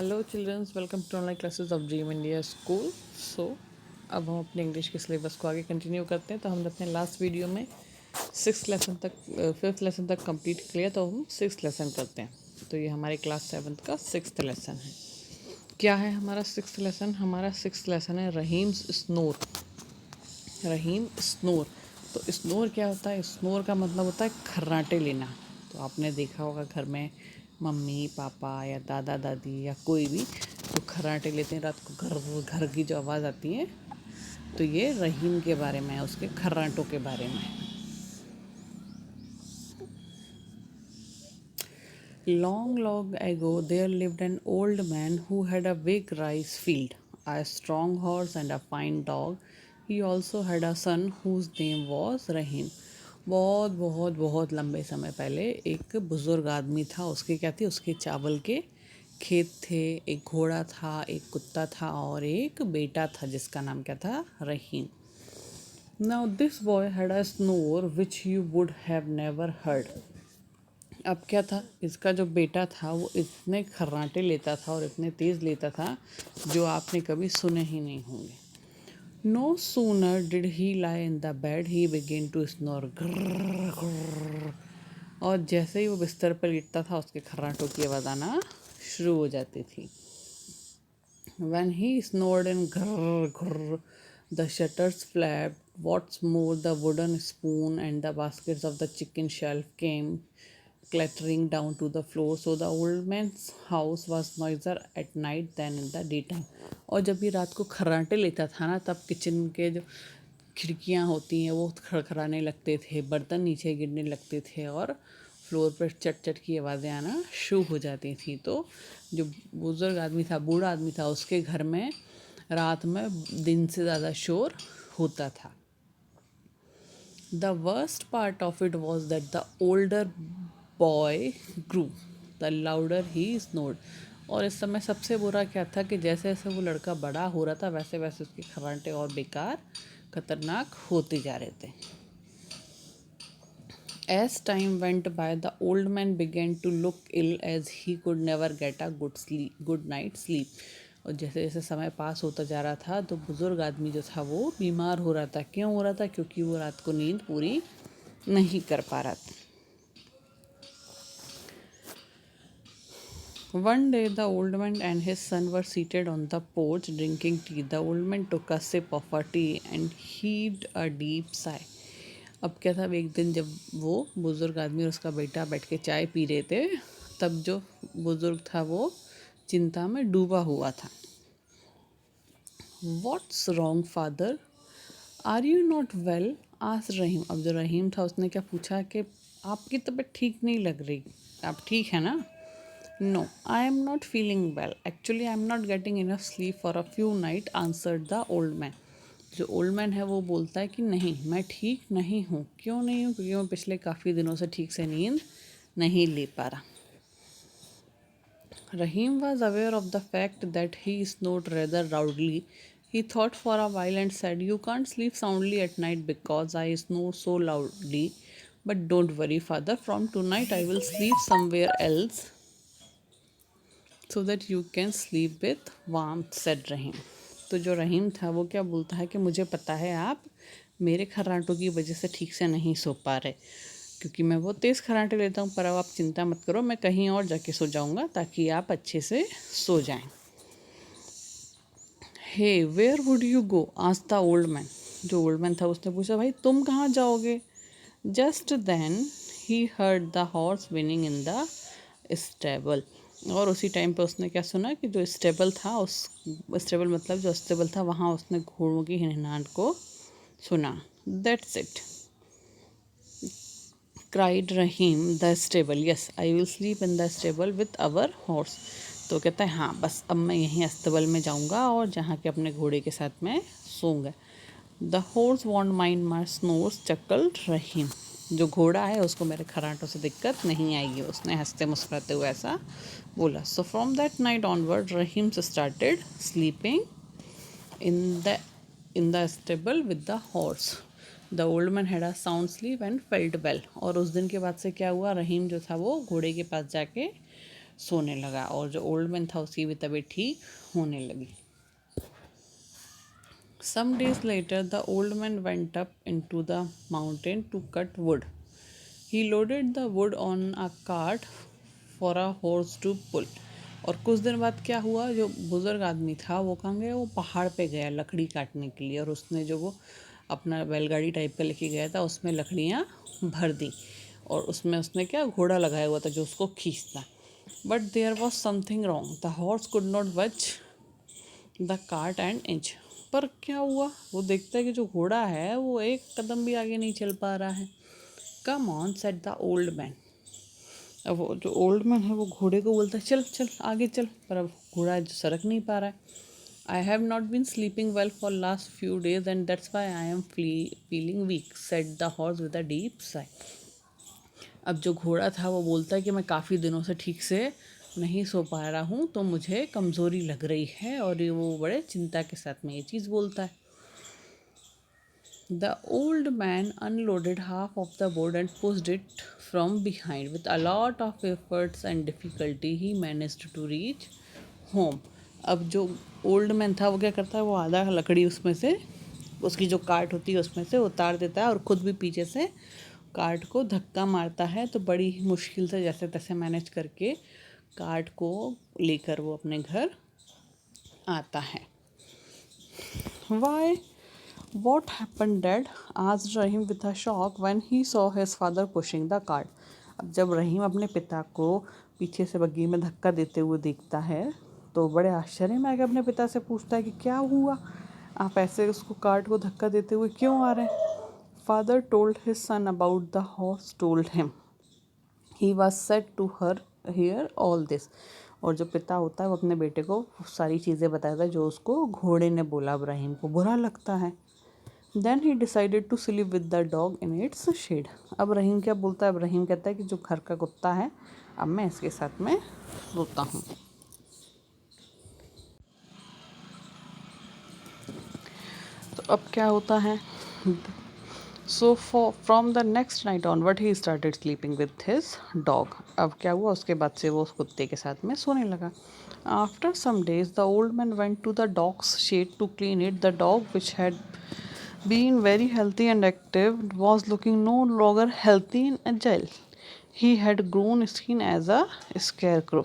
Hello childrens, welcome to online classes of Dream India School. अब हम अपने English के सिलेबस को आगे कंटिन्यू करते हैं। तो हमने अपने लास्ट वीडियो में फिफ्थ लेसन तक कंप्लीट किया, तो हम सिक्स लेसन करते हैं। तो ये हमारे क्लास सेवन्थ का सिक्स्थ लेसन है। क्या है हमारा सिक्स्थ लेसन? हमारा सिक्स्थ लेसन है रहीम्स स्नोर। रहीम स्नोर। तो स्नोर क्या होता है? स्नोर का मतलब होता है खर्राटे लेना। तो आपने देखा होगा घर में मम्मी पापा या दादा दादी या कोई भी तो खर्राटे लेते हैं रात को, घर घर की जो आवाज़ आती है। तो ये रहीम के बारे में है, उसके खर्राटों के बारे में। Long, long ago, there lived an old man who had a big rice field, a strong horse, and a fine dog. He also had a son whose name was Rahim. बहुत बहुत बहुत लंबे समय पहले एक बुज़ुर्ग आदमी था। उसके क्या थी? उसके चावल के खेत थे, एक घोड़ा था, एक कुत्ता था और एक बेटा था जिसका नाम क्या था? रहीम। Now this boy had a snore which you would have never heard. अब क्या था? इसका जो बेटा था वो इतने खर्राटे लेता था और इतने तेज़ लेता था जो आपने कभी सुने ही नहीं होंगे। No sooner did he lie in the bed he begin to snore. और जैसे ही वो बिस्तर पर लेटता था उसके खर्राटों की आवाज़ आना शुरू हो जाती थी। When he snored in grrr grrr, the shutters flapped. What's more, the wooden spoon and the baskets of the chicken shelf came clattering down to the floor. So the old man's house was noisier at night than in the daytime. और जब ये रात को खर्राटे लेता था ना, तब kitchen के जो खिड़कियाँ होती हैं वो खड़खड़ाने लगते थे, बर्तन नीचे गिरने लगते थे और फ्लोर पर चट चट की आवाज़ें आना शुरू हो जाती थी। तो जो बुज़ुर्ग आदमी था, बूढ़ा आदमी था, उसके घर में रात में दिन से ज़्यादा शोर होता था। The worst part of it was that the older boy grew the louder he snored. और इस समय सबसे बुरा क्या था कि जैसे जैसे वो लड़का बड़ा हो रहा था वैसे वैसे उसके खर्राटे और बेकार खतरनाक होते जा रहे थे। As time went by, the old man began to look ill as he could never get a good night's sleep. और जैसे जैसे समय पास होता जा रहा था तो बुज़ुर्ग आदमी जो था वो बीमार हो रहा था। क्यों हो रहा था? क्योंकि वो रात को नींद पूरी नहीं कर पा रहा था। One day, the old man and his son were seated on the porch drinking tea. The old man took a sip of a tea and heaved a deep sigh. अब क्या था? एक दिन जब वो बुज़ुर्ग आदमी और उसका बेटा बैठ के चाय पी रहे थे, तब जो बुज़ुर्ग था वो चिंता में डूबा हुआ था। What's wrong, father? Are you not well? asked रहीम। अब जो रहीम था उसने क्या पूछा कि आपकी तबीयत ठीक नहीं लग रही, आप ठीक है ना? No, I am not feeling well. Actually, I am not getting enough sleep for a few nights, answered the old man. जो ओल्ड मैन है वो बोलता है कि नहीं, मैं ठीक नहीं हूँ। क्यों नहीं हूँ? क्योंकि मैं पिछले काफ़ी दिनों से ठीक से नींद नहीं ले पा रहा। Rahim was aware of the fact that he snored rather loudly. He thought for a while and said, you can't sleep soundly at night because I snore so loudly. But don't worry, father, from tonight I will sleep somewhere else so that you can sleep with warmth, said Rahim. तो जो रहीम था वो क्या बोलता है कि मुझे पता है आप मेरे खर्राटों की वजह से ठीक से नहीं सो पा रहे, क्योंकि मैं बहुत तेज़ खर्राटे लेता हूँ। पर अब आप चिंता मत करो, मैं कहीं और जाके सो जाऊँगा ताकि आप अच्छे से सो जाएं। Hey where would you go? Asked the old man. जो ओल्ड मैन था उसने पूछा, भाई तुम कहाँ जाओगे? Just then he heard the horse whinnying in the stable. और उसी टाइम पे उसने क्या सुना कि जो स्टेबल था, उस स्टेबल मतलब जो स्टेबल था, वहाँ उसने घोड़ों की हिनहिनाहट को सुना। That's it, cried Rahim, the stable, yes I will sleep in the stable with our horse. तो कहता है हाँ बस अब मैं यहीं अस्तबल में जाऊँगा और जहाँ के अपने घोड़े के साथ मैं सोऊंगा। The horse won't mind my snores, chuckled Rahim. जो घोड़ा है उसको मेरे खर्राटों से दिक्कत नहीं आएगी, उसने हंसते मुस्कुराते हुए ऐसा बोला। So from that night onward Rahim started sleeping in the in the stable with the horse. The old man had a sound sleep and felt well. और उस दिन के बाद से क्या हुआ? रहीम जो था वो घोड़े के पास जाके सोने लगा और जो ओल्ड मैन था उसकी भी तबीयत ठीक होने लगी. Some days later, the old man went up into the mountain to cut wood. He loaded the wood on a cart for a horse to pull. और कुछ दिन बाद क्या हुआ, जो बुज़ुर्ग आदमी था वो कहाँ गया, वो पहाड़ पे गया लकड़ी काटने के लिए, और उसने जो वो अपना बैलगाड़ी टाइप का लेके गया था उसमें लकड़ियाँ भर दी, और उसमें उसने क्या घोड़ा लगाया हुआ था जो उसको खींचता. But there was something wrong. The horse could not budge the cart and inch. पर क्या हुआ, वो देखता है कि जो घोड़ा है वो एक कदम भी आगे नहीं चल पा रहा है. Come on set the old man. अब वो जो ओल्ड मैन है वो घोड़े को बोलता है चल चल आगे चल, पर अब घोड़ा सरक नहीं पा रहा है. I have not been sleeping well for last few days and that's why I am feeling weak, said the horse with a deep sigh. अब जो घोड़ा था वो बोलता है कि मैं काफ़ी दिनों से ठीक से नहीं सो पा रहा हूँ, तो मुझे कमज़ोरी लग रही है, और ये वो बड़े चिंता के साथ में ये चीज़ बोलता है. The old man unloaded half of the board and pushed it from behind. With a lot of efforts and difficulty, he managed to reach home. अब जो ओल्ड मैन था वो क्या करता है, वो आधा लकड़ी उसमें से, उसकी जो कार्ट होती है उसमें से उतार देता है और ख़ुद भी पीछे से कार्ट को धक्का मारता है. तो बड़ी ही मुश्किल से जैसे तैसे मैनेज करके कार्ट को लेकर वो अपने घर आता है. Why? What happened, Dad? asked Rahim with a shock when he saw his father pushing the cart. अब जब रहीम अपने पिता को पीछे से बग्गी में धक्का देते हुए देखता है तो बड़े आश्चर्य में आके अपने पिता से पूछता है कि क्या हुआ, आप ऐसे उसको कार्ट को धक्का देते हुए क्यों आ रहे हैं. Father told his son about the horse told him. He was sad to her hear all this. और जो पिता होता है वो अपने बेटे को सारी चीज़ें बताता है जो उसको घोड़े ने बोला. इब्राहिम को बुरा लगता है. Then he decided to sleep with the dog in its shed. अब रहीम क्या बोलता है, अब रहीम कहता है कि जो घर का कुत्ता है अब मैं इसके साथ में सोता हूँ. तो अब क्या होता है, so from the next night onward he started sleeping with his dog. अब क्या हुआ, उसके बाद से वो उस कुत्ते के साथ में सोने लगा. After some days the old man went to the dog's shed to clean it. The dog which had been very healthy and active was looking no longer healthy and agile. He had grown skin as a scarecrow.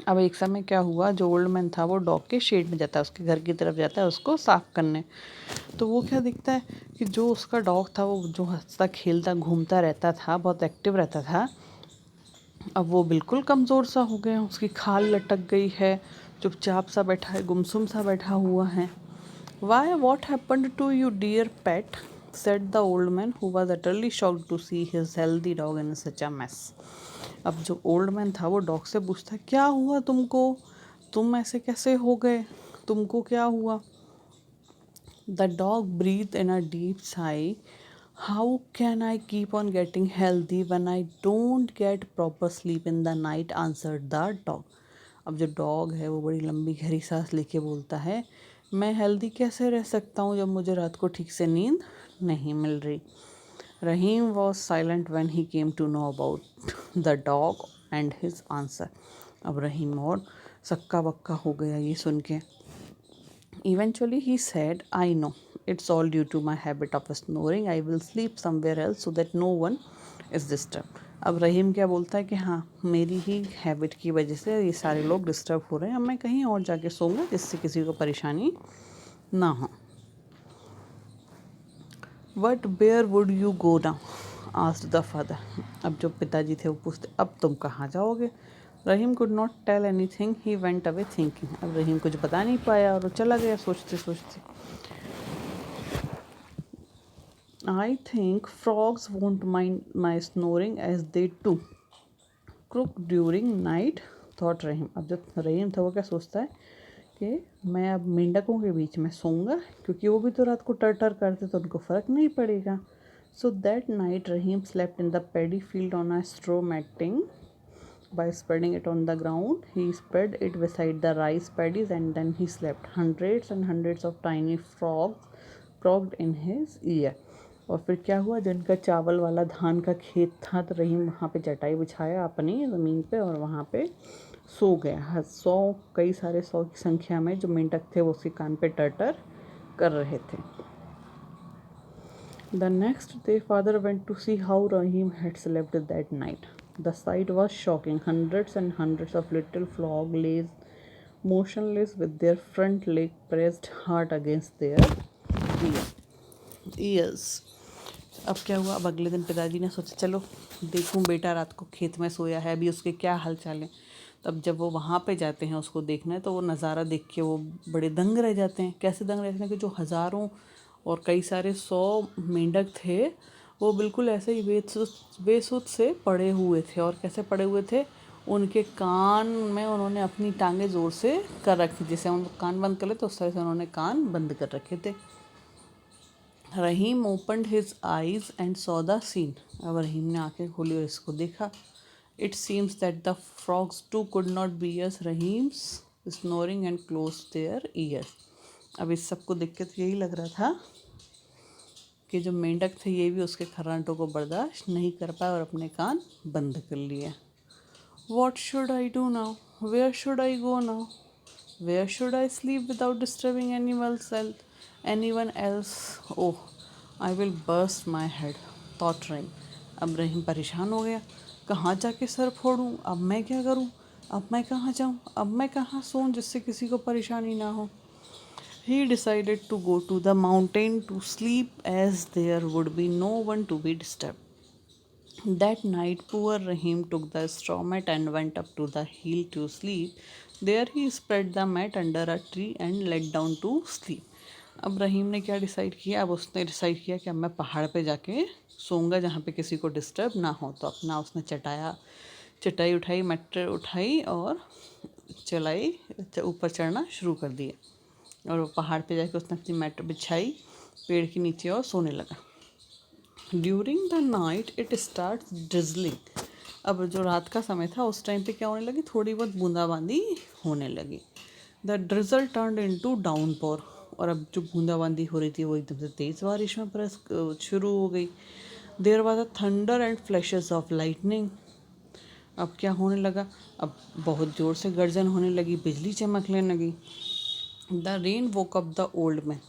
अब एक समय क्या हुआ, जो old man था वो dog के shade में जाता है, उसके घर की तरफ जाता है उसको साफ करने. तो वो क्या दिखता है कि जो उसका डॉग था वो जो हंसता खेलता घूमता रहता था, बहुत एक्टिव रहता था, अब वो बिल्कुल कमज़ोर सा हो गया. उसकी खाल लटक गई है, चुपचाप सा बैठा है, गुमसुम सा बैठा हुआ है. Why, what happened to you, dear pet? said the old man, who was utterly shocked to see his healthy dog in such a mess. अब जो ओल्ड मैन था वो डॉग से पूछता है क्या हुआ तुमको, तुम ऐसे कैसे हो गए, तुमको क्या हुआ. The dog breathed in a deep sigh. How can I keep on getting healthy when I don't get proper sleep in the night? answered the dog. अब जो डॉग है वो बड़ी लंबी गहरी सांस लेके बोलता है, मैं हेल्दी कैसे रह सकता हूँ जब मुझे रात को ठीक से नींद नहीं मिल रही. Rahim was silent when he came to know about the dog and his answer. अब रहीम और सक्का बक्का हो गया ये सुन के. Eventually he said, I know, it's all due to my habit of snoring. I will sleep somewhere else so that no one is disturbed. अब रहीम क्या बोलता है कि हाँ मेरी ही हैबिट की वजह से ये सारे लोग डिस्टर्ब हो रहे हैं, अब मैं कहीं और जाके सोऊंगा जिससे किसी को परेशानी ना हो. But where would you go now? asked the father. अब जो पिताजी थे वो पूछते अब तुम कहाँ जाओगे. रहीम could not tell anything. He went away thinking. अब रहीम कुछ बता नहीं पाया और वो चला गया सोचते सोचते. I think frogs won't mind my snoring as they do. Croak during night, thought Rahim. अब जब रहीम था वो क्या सोचता है कि मैं अब मेंढकों के बीच में सोऊंगा क्योंकि वो भी तो रात को टर टर करते तो उनको फ़र्क नहीं पड़ेगा. So that night Rahim slept in the paddy field on a straw matting. By spreading it on the ground, he spread it beside the rice paddies and then he slept. Hundreds and hundreds of tiny frogs croaked in his ear. और फिर क्या हुआ, जिनका चावल वाला धान का खेत था तो रहीम वहाँ पे चटाई बिछाया अपनी ज़मीन पे और वहाँ पे सो गया। 100 कई सारे 100 की संख्या में जो मेंढक थे वो उसके कान पे टर कर रहे थे। The next day, father went to see how Rahim had slept that night. The sight was shocking. Hundreds and hundreds of little frog lay motionless with their front leg pressed hard against their ears. अब क्या हुआ, अब अगले दिन पिताजी ने सोचा चलो देखूं बेटा रात को खेत में सोया है, अभी उसके क्या हाल चाल है। तब जब वो वहाँ पे जाते हैं उसको देखने, तो वो नज़ारा देख के वो बड़े दंग रह जाते हैं। कैसे दंग रहते हैं कि जो हज़ारों और कई सारे 100 मेंढक थे वो बिल्कुल ऐसे ही बेसुध से पड़े हुए थे। और कैसे पड़े हुए थे, उनके कान में उन्होंने अपनी टांगें ज़ोर से कर रखी, जैसे हम कान बंद कर लेते उस तरह से उन्होंने कान बंद कर रखे थे। Rahim opened his eyes and saw the scene. अब रहीम ने आंखें खोली और इसको देखा। It seems that the frogs too could not bears Rahim's snoring and close their ears. अब इस सब को देख के तो यही लग रहा था कि जो मेंढक थे ये भी उसके खर्राटों को बर्दाश्त नहीं कर पाए और अपने कान बंद कर लिए। What should I do now, where should I go now, where should I sleep without disturbing anyone else? Oh, I will burst my head, thought Rahim. अब रहीम परेशान हो गया, कहाँ जाके सर फोड़ूं, अब मैं क्या करूं, अब मैं कहाँ जाऊं, अब मैं कहाँ सोऊं जिससे किसी को परेशानी ना हो। He decided to go to the mountain to sleep as there would be no one to be disturbed. That night, poor Rahim took the straw mat and went up to the hill to sleep. There he spread the mat under a tree and laid down to sleep. अब रहीम ने क्या decide किया, अब उसने decide किया कि अब मैं पहाड़ पे जाके सोऊंगा जहाँ पे किसी को डिस्टर्ब ना हो। तो अपना उसने चटाई उठाई, मैटर उठाई और चलाई ऊपर चढ़ना शुरू कर दिया। और वो पहाड़ पे जाके उसने अपनी मैट बिछाई पेड़ के नीचे और सोने लगा। During the night it start drizzling. अब जो रात का समय था उस टाइम पे क्या होने लगी, थोड़ी बहुत बूंदाबांदी होने लगी। The drizzle turn into downpour. और अब जो बूंदाबांदी हो रही थी वो एकदम से तेज़ बारिश में शुरू हो गई। There was a thunder and flashes of lightning. अब क्या होने लगा, अब बहुत ज़ोर से गर्जन होने लगी, बिजली चमकने लगी। The rain woke up the old man.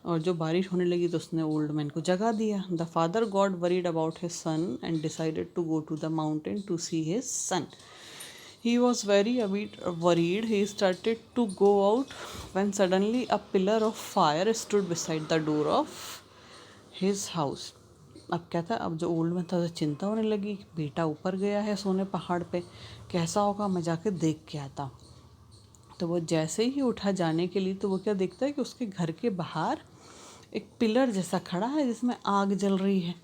और जो बारिश होने लगी तो उसने ओल्ड मैन को जगा दिया। The father got worried about his son and decided to go to the mountain to see his son. He was very a bit worried. He started to go out when suddenly a pillar of fire stood beside the door of his house. अब क्या था, अब जो old man था उसे चिंता होने लगी, बेटा ऊपर गया है सोने पहाड़ पे, कैसा होगा, मैं जाके देख के आता। तो वो जैसे ही उठा जाने के लिए तो वो क्या देखता है कि उसके घर के बाहर एक पिलर जैसा खड़ा है जिसमें आग जल रही है।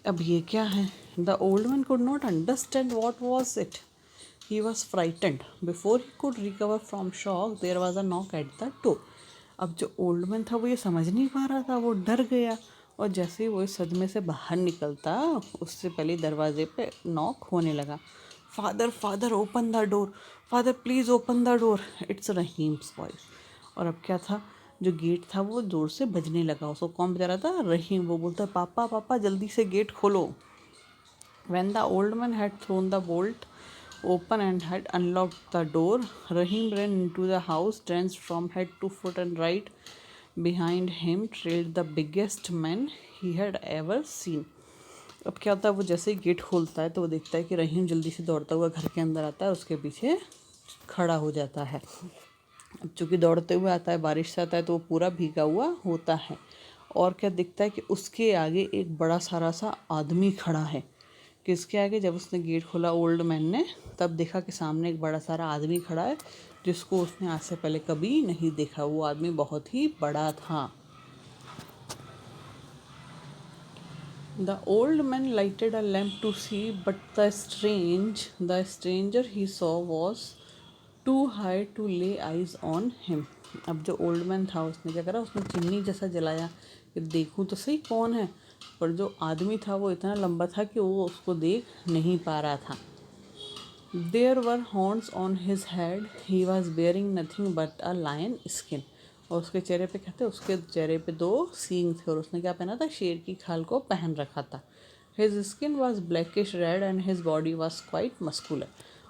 अब ये क्या है? The old man could not understand what was it. He was frightened. Before he could recover from shock, there was a knock at the door. अब जो ओल्ड मैन था वो ये समझ नहीं पा रहा था, वो डर गया। और जैसे ही वो इस सदमे से बाहर निकलता उससे पहले दरवाजे पे नॉक होने लगा। Father father open the door, father please open the door, it's Rahim's voice. और अब क्या था, जो गेट था वो ज़ोर से बजने लगा। उसको कौन बजा रहा था? रहीम। वो बोलता पापा पापा जल्दी से गेट खोलो। When the old man had thrown the bolt open and had unlocked the door, Rahim ran into the house, drenched from head to foot, and right behind him trailed the biggest man he had ever seen. अब क्या होता है, वो जैसे ही gate खोलता है तो वो देखता है कि रहीम जल्दी से दौड़ता हुआ घर के अंदर आता है, उसके पीछे खड़ा हो जाता है। अब चूँकि दौड़ते हुए आता है, बारिश से आता है, तो वो पूरा भीगा हुआ होता है। और क्या दिखता है कि उसके आगे एक बड़ा सारा सा आदमी खड़ा है। किसके आगे? जब उसने गेट खोला ओल्ड मैन ने, तब देखा कि सामने एक बड़ा सारा आदमी खड़ा है जिसको उसने आज से पहले कभी नहीं देखा। वो आदमी बहुत ही बड़ा था। The old man lighted a lamp to see, but the stranger he saw was too high to lay eyes on him. अब जो ओल्ड मैन था उसने क्या करा, उसने चिमनी जैसा जलाया कि देखूं तो सही कौन है। पर जो आदमी था वो इतना लंबा था कि वो उसको देख नहीं पा रहा था। There were horns on his head, he was bearing nothing but a lion skin. और उसके चेहरे पे क्या थे, उसके चेहरे पे 2 सींग थे और उसने क्या पहना था, शेर की खाल को पहन रखा था। His skin was blackish red and his body was quite muscular.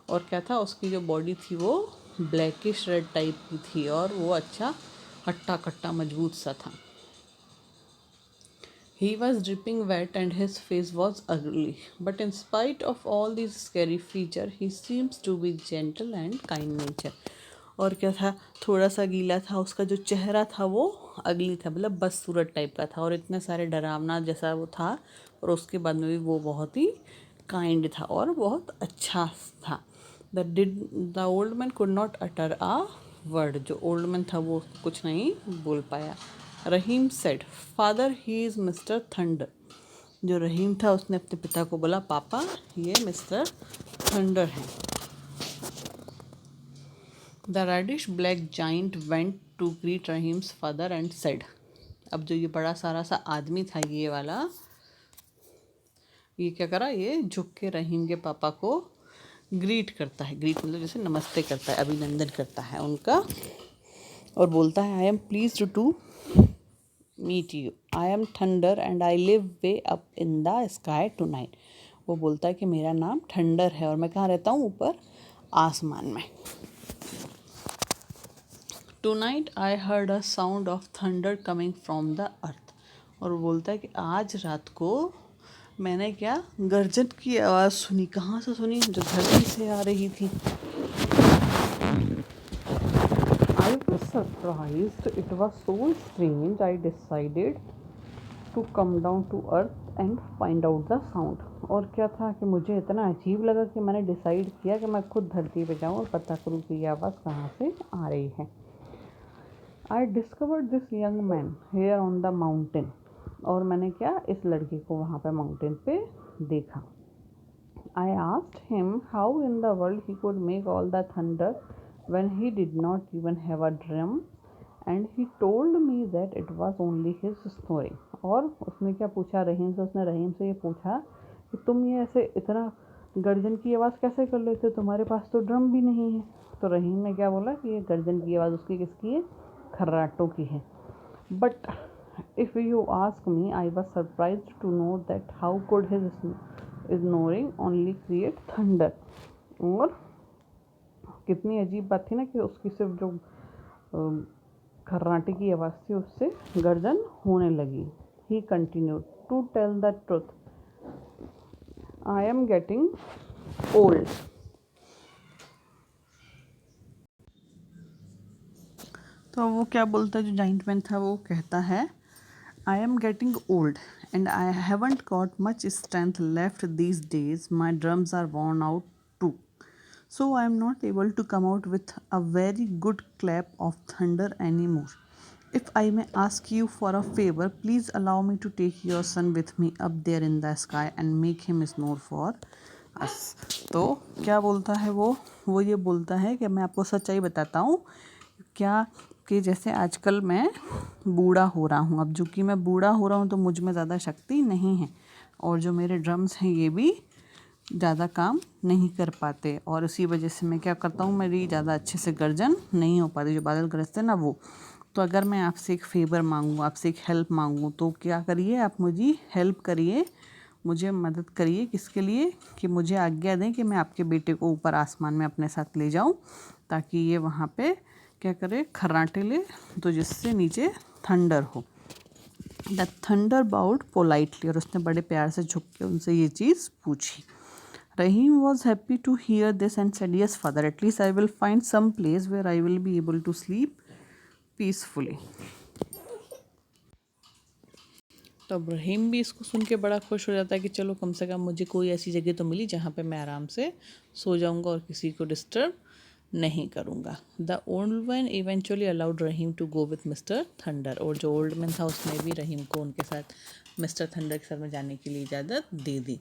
और क्या था, उसकी जो बॉडी थी वो ब्लैकिश रेड टाइप की थी और वो अच्छा हट्टा कट्टा मजबूत सा था। He was dripping wet and his face was ugly, but in spite of all these scary features, he seems to be gentle and kind nature. और क्या था, थोड़ा सा गीला था, उसका जो चेहरा था वो अगली था, मतलब बदसूरत टाइप का था और इतने सारे डरावना जैसा वो था, और उसके बाद में भी वो बहुत ही काइंड था और बहुत अच्छा था। The old man could not utter a word. जो ओल्ड मैन था वो कुछ नहीं बोल पाया। Rahim said, father he is mister thunder. जो रहीम था उसने अपने पिता को बोला, पापा ये मिस्टर थंडर हैं। The reddish black giant went to greet Rahim's father and said. अब जो ये बड़ा सारा सा आदमी था ये वाला, ये क्या करा, ये झुक के रहीम के पापा को ग्रीट करता है। ग्रीट मतलब जैसे नमस्ते करता है, अभिनंदन करता है उनका, और बोलता है, I am please to meet you, I am Thunder and I live way up in the sky tonight. वो बोलता है कि मेरा नाम थंडर है और मैं कहाँ रहता हूँ, ऊपर आसमान में। Tonight I heard a sound of thunder coming from the earth. और वो बोलता है कि आज रात को मैंने क्या, गर्जन की आवाज़ सुनी। कहाँ से सुनी, जो धरती से आ रही थी। I was surprised. It was so strange. I decided to come down to earth and find out the sound. और क्या था कि मुझे इतना अजीब लगा कि मैंने डिसाइड किया कि मैं खुद धरती पे जाऊँ और पता करूँ कि ये आवाज़ कहाँ से आ रही है। I discovered this young man here on the mountain. और मैंने क्या, इस लड़के को वहाँ पे माउंटेन पे देखा। I asked him how in the world he could make all the thunder when he did not even have a drum, and he told me that it was only his snoring. और उसने क्या पूछा रहीम से, उसने रहीम से ये पूछा कि तुम ये ऐसे इतना गर्जन की आवाज़ कैसे कर लेते हो, तुम्हारे पास तो ड्रम भी नहीं है। तो रहीम ने क्या बोला कि ये गर्जन की आवाज़ उसकी किसकी है, खर्राटों की है। But if you ask me, I was surprised to know that how could his snoring only create thunder. और कितनी अजीब बात थी ना कि उसकी सिर्फ जो खर्राटे की आवाज़ थी उससे गर्जन होने लगी। He continued, to tell the truth, I am getting old. तो वो क्या बोलता है, जो जाइंट मैन था वो कहता है, I am getting old and I haven't got much strength left these days. My drums are worn out too. So I am not able to come out with a very good clap of thunder anymore. If I may ask you for a favor, please allow me to take your son with me up there in the sky and make him snore for us. तो क्या बोलता है वो ये बोलता है कि मैं आपको सच्चाई बताता हूँ क्या, कि जैसे आजकल मैं बूढ़ा हो रहा हूँ, अब जो कि मैं बूढ़ा हो रहा हूँ तो मुझ में ज़्यादा शक्ति नहीं है और जो मेरे ड्रम्स हैं ये भी ज़्यादा काम नहीं कर पाते, और इसी वजह से मैं क्या करता हूँ, मेरी ज़्यादा अच्छे से गर्जन नहीं हो पाती, जो बादल गरजते हैं ना वो। तो अगर मैं आपसे एक फेवर मांगूँ, आपसे एक हेल्प मांगूँ, तो क्या करिए, आप मुझे हेल्प करिए, मुझे मदद करिए। किसके लिए, कि मुझे आज्ञा दें कि मैं आपके बेटे को ऊपर आसमान में अपने साथ ले जाऊँ, ताकि ये वहाँ पे क्या करे, खर्राटे ले, तो जिससे नीचे थंडर हो। द थंडर बाउड पोलाइटली, और उसने बड़े प्यार से झुक के उनसे ये चीज़ पूछी। Rahim was happy to hear this and said, yes father, at least I will find some place where I will be able to sleep peacefully. तो अब रहीम भी इसको सुन के बड़ा खुश हो जाता है कि चलो कम से कम मुझे कोई ऐसी जगह तो मिली जहाँ पे मैं आराम से सो जाऊँगा और किसी को डिस्टर्ब नहीं करूँगा। The old man eventually allowed Rahim to go with mister Thunder, और जो ओल्ड मैन था उसने भी रहीम को उनके साथ मिस्टर थंडर के साथ में जाने के लिए इजाज़त दे दी।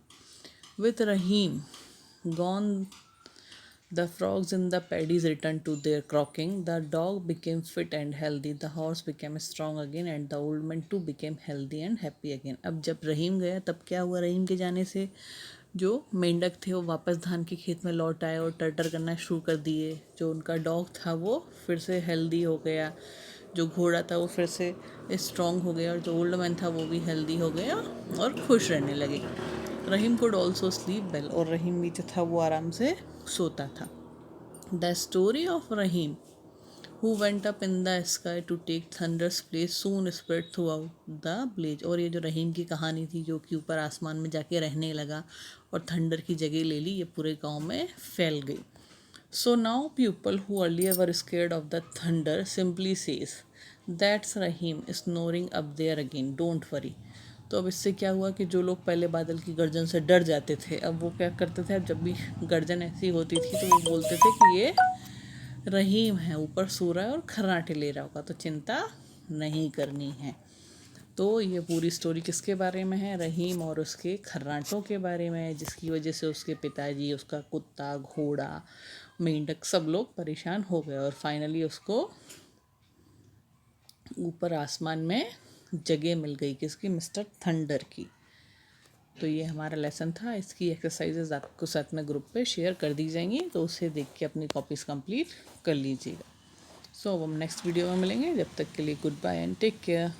With Rahim gone, the frogs in the paddies returned to their croaking. The dog became fit and healthy. The horse became strong again, and the old man too became healthy and happy again. अब जब रहीम गया तब क्या हुआ, रहीम के जाने से जो मेंढक थे वो वापस धान के खेत में लौट आए और टर्टर करना शुरू कर दिए। जो उनका डॉग था वो फिर से हेल्दी हो गया, जो घोड़ा था वो फिर से स्ट्रॉन्ग हो गया और जो ओल्ड मैन था वो भी हेल्दी हो गया और खुश रहने लगे। रहीम कुड ऑल्सो स्लीप वेल, और रहीम भी जो था वो आराम से सोता था। The story of Rahim who went up in the sky to take thunder's place soon spread throughout the village। और ये जो रहीम की कहानी थी जो कि ऊपर आसमान में जाके रहने लगा और थंडर की जगह ले ली, ये पूरे गांव में फैल गई। So now people who earlier were scared of the thunder simply says that's Rahim snoring up there again, don't worry. तो अब इससे क्या हुआ कि जो लोग पहले बादल की गर्जन से डर जाते थे, अब वो क्या करते थे, अब जब भी गर्जन ऐसी होती थी तो वो बोलते थे कि ये रहीम है, ऊपर सो रहा है और खर्राटे ले रहा होगा, तो चिंता नहीं करनी है। तो ये पूरी स्टोरी किसके बारे में है? रहीम और उसके खर्राटों के बारे में है, जिसकी वजह से उसके पिताजी, उसका कुत्ता, घोड़ा, मेंढक सब लोग परेशान हो गए और फाइनली उसको ऊपर आसमान में जगह मिल गई, किसकी? मिस्टर थंडर की। तो ये हमारा लेसन था, इसकी एक्सरसाइजेज आपको साथ में ग्रुप पे शेयर कर दी जाएंगी, तो उसे देख के अपनी कॉपीज़ कंप्लीट कर लीजिएगा। सो अब हम नेक्स्ट वीडियो में मिलेंगे, जब तक के लिए goodbye and take care.